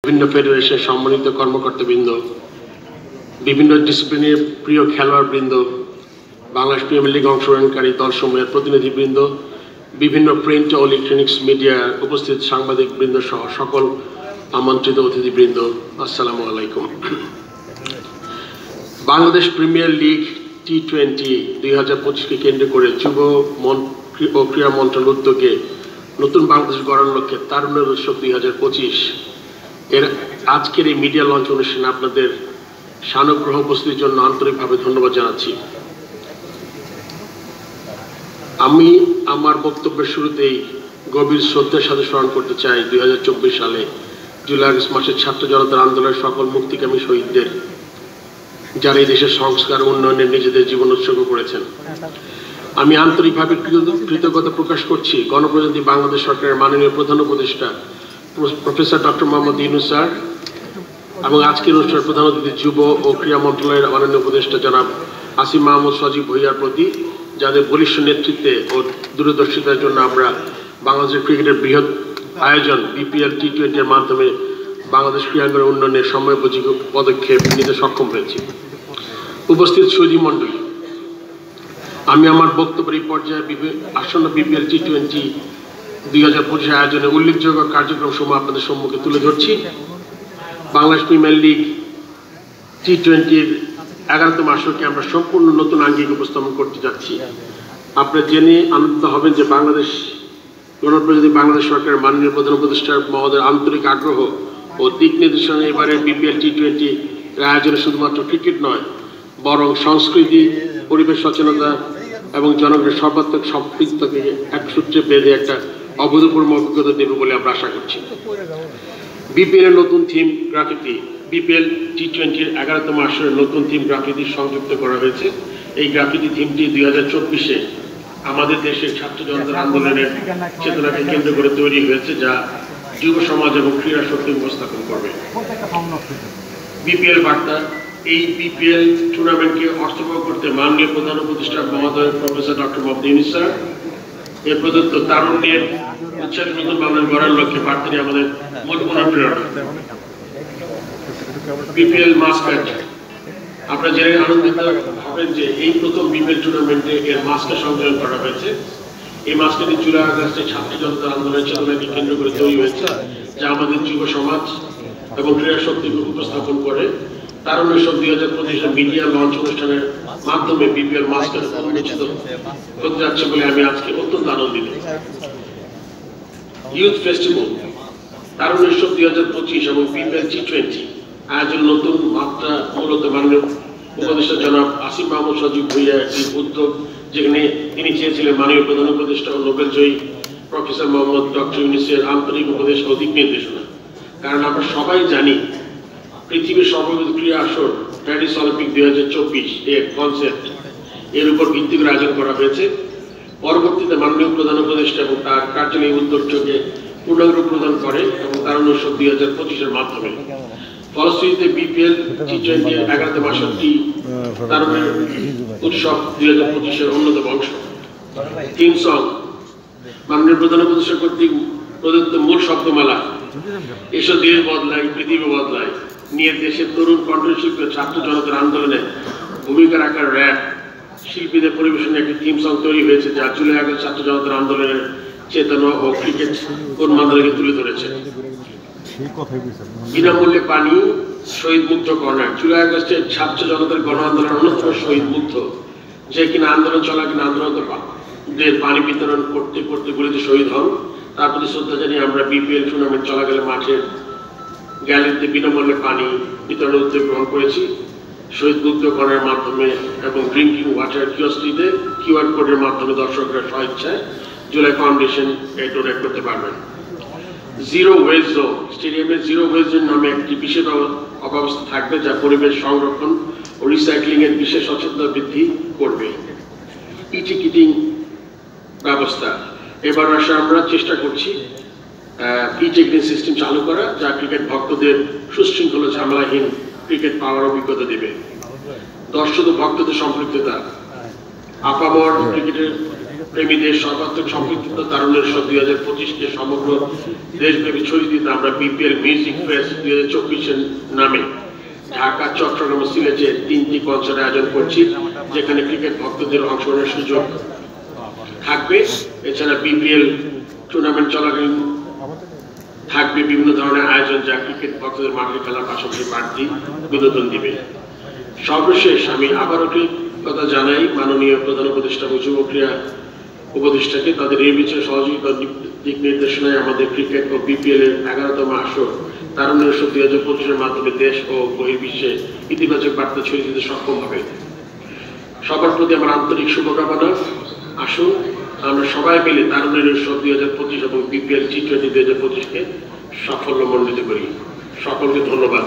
বিভিন্ন ফেডারেশনের সম্মানিত কর্মকর্তাবৃন্দ, বিভিন্ন ডিসিপ্লিনের প্রিয় খেলোয়াড়বৃন্দ, বাংলাদেশ প্রিমিয়ার লিগে অংশগ্রহণকারী দলসমূহের প্রতিনিধিবৃন্দ, বিভিন্ন প্রিন্ট ও ইলেকট্রনিক্স মিডিয়ার উপস্থিত সাংবাদিকবৃন্দ সহ সকল আমন্ত্রিত অতিথিবৃন্দ, আসসালামু আলাইকুম। বাংলাদেশ প্রিমিয়ার লিগ T20 2025কে কেন্দ্র করে যুব ও ক্রীড়া মন্ত্রণালয়ের উদ্যোগে নতুন বাংলাদেশ গড়ার লক্ষ্যে তারুণ্যের উৎসব 2025 এর আজকের এই মিডিয়া লঞ্চ অনুষ্ঠানে আপনাদের সানুগ্রহ উপস্থিতির জন্য আন্তরিকভাবে ধন্যবাদ জানাচ্ছি। আমি আমার বক্তব্যের শুরুতেই গভীর শ্রদ্ধার সাথে স্মরণ করতে চাই 2024 সালে জুলাই আগস্ট মাসের ছাত্র জনতার আন্দোলনের সকল মুক্তিকামী শহীদদের, যারা এই দেশের সংস্কার উন্নয়নে নিজেদের জীবন উৎসর্গ করেছেন। আমি আন্তরিকভাবে কৃতজ্ঞতা প্রকাশ করছি গণপ্রজাতন্ত্রী বাংলাদেশ সরকারের মাননীয় প্রধান উপদেষ্টা professor doctor Mohammad Yunus sir এবং আজকের অনুষ্ঠানের প্রধান অতিথি যুব ও ক্রীড়া মন্ত্রণালয়ের মাননীয় উপদেষ্টা জনাব আসিফ মাহমুদ সজীব ভূঁইয়ার প্রতি, যাদের বলিষ্ঠ নেতৃত্বে ও দূরদর্শিতার জন্য আমরা বাংলাদেশের ক্রিকেটের বৃহৎ আয়োজন BPL T20 এর মাধ্যমে বাংলাদেশ ক্রীড়াঙ্গনের উন্নয়নের সময়োপযোগী পদক্ষেপ নিতে সক্ষম হয়েছি। উপস্থিত সুধী মণ্ডলী, আমি আমার বক্তব্যের এই পর্যায়ে আসন্ন BPL T20 2025 আয়োজনে উল্লেখযোগ্য কার্যক্রম সমূহ আপনাদের সম্মুখে তুলে ধরছি। বাংলাদেশ প্রিমিয়ার লিগ T20-র 11তম আসরকে আমরা সম্পূর্ণ নতুন আঙ্গিকে উপস্থাপন করতে যাচ্ছি। আপনারা জেনে আনন্দিত হবেন যে গণপ্রজাতন্ত্রী বাংলাদেশ সরকারের মাননীয় প্রধান উপদেষ্টা মহোদয়ের আন্তরিক আগ্রহ ও দিক নির্দেশনা এবারের BPL T20 আয়োজনে শুধুমাত্র ক্রিকেট নয়, বরং সংস্কৃতি, পরিবেশ সচেতনতা এবং জনগণের সর্বাত্মক সম্পৃক্তকে এক সূত্রে বেঁধে একটা অভূতপূর্ব অভিজ্ঞতা দেবে বলে আমরা আশা করছি। BPL এর নতুন থিম গ্রাফিতি, BPL T20-র 11তম আসরের নতুন থিম গ্রাফিতি সংযুক্ত করা হয়েছে। এই গ্রাফিতি থিমটি 2024-এ আমাদের দেশের ছাত্র জনতার আন্দোলনের চেতনাকে কেন্দ্র করে তৈরি হয়েছে, যা যুব সমাজ এবং ক্রীড়া শক্তি উপস্থাপন করবে। BPL বার্তা, এই BPL টুর্নামেন্টকে অর্থবহ করতে মাননীয় প্রধান উপদেষ্টা মহোদয় professor doctor Mohammad Yunus sir এর প্রদত্ত তারুণ্যের উৎসাহী নতুন বাংলাদেশ গড়ার লক্ষ্যে বার্তাটি আমাদের মূল অনুপ্রেরণা। BPL মাস্কট, আপনারা জেনে আনন্দিত হবেন যে এই প্রথম BPL টুর্নামেন্টে এর মাস্কট সংযোজন করা হয়েছে। এই মাস্কটি জুলাই আগস্টে ছাত্র জনতার আন্দোলনের চেতনাকে কেন্দ্র করে তৈরি হয়েছে, যা আমাদের যুব সমাজ এবং ক্রীড়া শক্তিকে উপস্থাপন করে। তারুণ্য উৎসব 2025 মিডিয়া লঞ্চ অনুষ্ঠানের মাধ্যমে BPL মাস্কট উন্মোচিত হতে যাচ্ছে বলে আমি আজকে অত্যন্ত আনন্দিত। ইউথ ফেস্টিভ্যাল, তারুণ্য উৎসব 2025 এবং BPL T20 আয়োজন নতুন মাত্রা মূলত মাননীয় উপদেষ্টা জনাব আসিফ মাহমুদ সজীব ভূঁইয়ার একটি উদ্যোগ, যেখানে তিনি চেয়েছিলেন মাননীয় প্রধান উপদেষ্টা ও নোবেল জয়ী প্রফেসর মোহাম্মদ ডক্টর ইউনূসের আন্তরিক উপদেশ ও দিক নির্দেশনা। কারণ আমরা সবাই জানি পৃথিবীর সর্ববৃহৎ ক্রীড়া আসর প্যারিস অলিম্পিক 2024 এর কনসেপ্ট এর উপর ভিত্তি করে আয়োজন করা হয়েছে। পরবর্তীতে মাননীয় প্রধান উপদেষ্টা এবং তার কার্যালয় উদ্যোগকে পূর্ণাঙ্গ প্রদান করে এবং তারুণ্য উৎসব 2025-এর মাধ্যমে ফলশ্রুতিতে BPL T20 এর 11তম আসরটি তারুণ্যের উৎসব 2025-এর অন্যতম অংশ। থিম সং, মাননীয় প্রধান উপদেষ্টা কর্তৃক প্রদত্ত মূল শব্দমালা এসব দেশ বদলায়, পৃথিবী বদলায় নিয়ে দেশের তরুণ কণ্ঠশিল্পী ছাত্র জনতার আন্দোলনে ভূমিকা রাখার র্যাপ শিল্পীদের পরিবেশনে একটি থিম সং তৈরি হয়েছে, যা জুলাই আগস্ট ছাত্র জনতার আন্দোলনের চেতনা ও ক্রিকেট উন্মাদনাকে তুলে ধরেছে। বিনামূল্যে পানি, শহীদ মুগ্ধ কর্নার, জুলাই আগস্টের ছাত্র জনতার গণ আন্দোলনের অন্যতম শহীদ মুগ্ধ, যে কিনা আন্দোলন চলাকালীন আন্দোলনদের পানি বিতরণ করতে করতে গুলিতে শহীদ হন। তার প্রতি শ্রদ্ধা জানিয়ে আমরা BPL টুর্নামেন্ট চলাকালে মাঠের গ্যালারিতে বিনামূল্যে পানি বিতরণের উদ্যোগ গ্রহণ করেছি। শহীদ মুগ্ধ কর্নারের মাধ্যমে এবং ড্রিঙ্কিং ওয়াটার কিওস্কটিতে QR কোডের মাধ্যমে দর্শকরা স্বেচ্ছায় জুলাই ফাউন্ডেশন ডোনেট করতে পারবেন। জিরো ওয়েস্ট জোন, স্টেডিয়ামে জিরো ওয়েস্ট জোন নামে একটি বিশেষ অব্যবস্থা থাকবে, যা পরিবেশ সংরক্ষণ ও রিসাইক্লিং এর বিশেষ সচেতনতা বৃদ্ধি করবে। টিকিটিং ব্যবস্থা, এবার আসলে আমরা চেষ্টা করছি টিকিটিং সিস্টেম চালু করা, যা ক্রিকেট ভক্তদের সুশৃঙ্খল ঝামেলাহীন ক্রিকেট পাওয়ার অভিজ্ঞতা দেবে। দর্শক ও ভক্তদের সম্পৃক্ততা, আপামর ক্রিকেটের প্রেমীদের সর্বাত্মক সম্পৃক্ত তারুণ্যের উৎসব 2025-কে সমগ্র দেশব্যাপী ছড়িয়ে দিতে আমরা বিপিএল মিউজিক ফেস্ট 2024 নামে ঢাকা, চট্টগ্রাম ও সিলেটে 3টি কনসার্ট আয়োজন করছি, যেখানে ক্রিকেট ভক্তদের অংশগ্রহণের সুযোগ থাকবে। এছাড়া বিপিএল টুর্নামেন্ট চলাকালীন থাকবে বিভিন্ন ধরনের আয়োজন, যা ক্রিকেট ভক্তদের মাঠে খেলার পাশাপাশি বাড়তি বিনোদন দিবে। সর্বশেষ আমি আবারও কৃতজ্ঞতা জানাই মাননীয় প্রধান উপদেষ্টা এবং যুব ক্রীড়া উপদেষ্টাকে তাদের নির্বিচার সহযোগিতা দিক নির্দেশনায় আমাদের ক্রিকেট ও বিপিএল এর 11তম আসর তারুণ্যের উৎসব 2025-এর মাধ্যমে দেশ ও বহির্বিশ্বে ইতিবাচক বার্তা ছড়িয়ে দিতে সক্ষম হবে। সবার প্রতি আমার আন্তরিক শুভকামনা। আসুন আমরা সবাই মিলে তারুণ্যের উৎসব 2025 এবং বিপিএল টি-20 2025-কে সাফল্যমণ্ডিত করি। সকলকে ধন্যবাদ।